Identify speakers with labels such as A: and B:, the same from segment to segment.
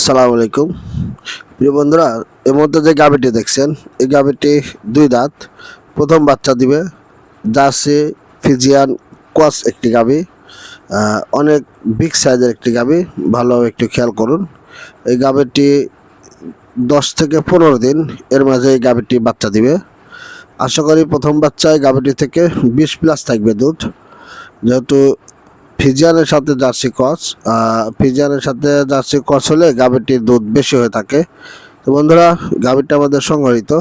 A: আসসালামু আলাইকুম প্রিয় বন্ধুরা, এর মধ্যে যে গাভীটি দেখছেন এই গাভীটি 2 দাঁত, প্রথম বাচ্চা দিবে। জার্সি ফিজিয়ান ক্রস একটি গাভী, অনেক বিগ সাইজের একটি গাভী। ভালোভাবে একটু খেয়াল করুন। এই গাভীটি 10 থেকে 15 দিন এর মাঝে এই গাভীটি বাচ্চা দিবে। আশা করি প্রথম বাচ্চায় গাভীটি থেকে 20+ থাকবে দুধ, যেহেতু ফিজিয়ানের সাথে জার্সি ক্রস হলে গাভীটির দুধ বেশি হয়ে থাকে। তো বন্ধুরা, গাভীটা আমাদের সংগঠিত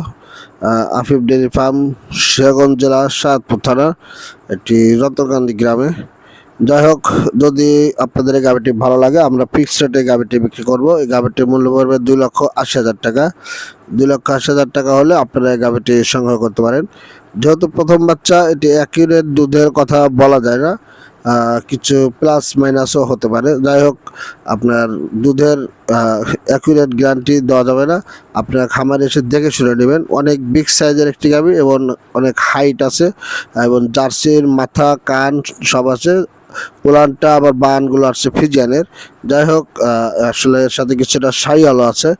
A: আফিফ ডেয়ারি ফার্ম, শেরগঞ্জ জেলা, সাতপুর থানা, একটি রতনকান্দি গ্রামে। যাই হোক, যদি আপনাদের এই গাভীটি ভালো লাগে, আমরা ফিক্সড রেটে গাভীটি বিক্রি করব। এই গাভীটির মূল্য পড়বে 2,80,000 টাকা। 2,80,000 টাকা হলে আপনারা এই গাভীটি সংগ্রহ করতে পারেন। যেহেতু প্রথম বাচ্চা, এটি অ্যাকিউরেট দুধের কথা বলা যায় না, কিছু প্লাস মাইনাসও হতে পারে। যাই হোক, আপনার দুধের অ্যাকুরেট গ্যারান্টি দেওয়া যাবে না। আপনার খামারে এসে দেখে শুনে নেবেন। অনেক বিগ সাইজের একটি গাভী এবং অনেক হাইট আছে, এবং জার্সির মাথা কান সব আছে। পোলানটা আবার বানগুলো আসছে ফিজিয়ানের। যাই হোক, আসলে এর সাথে কিছুটা শাহিওয়ালও আছে।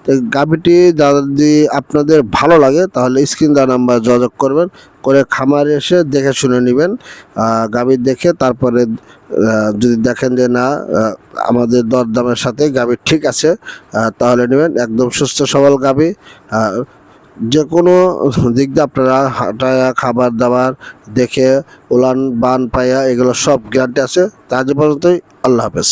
A: তো গাভীটি যদি আপনাদের ভালো লাগে তাহলে স্ক্রিন দেওয়া নাম্বার যোগাযোগ করবেন, করে খামারে এসে দেখে শুনে নেবেন। গাভী দেখে তারপরে যদি দেখেন যে না, আমাদের দরদামের সাথে গাভী ঠিক আছে, তাহলে নেবেন। একদম সুস্থ সবল গাভী, যে কোনো দিক দিয়ে আপনারা হাঁটায়া খাবার দাবার দেখে উলান বান পায়া এগুলো সব গ্যারান্টি আছে। তা আজ পর্যন্তই। আল্লাহ হাফেজ।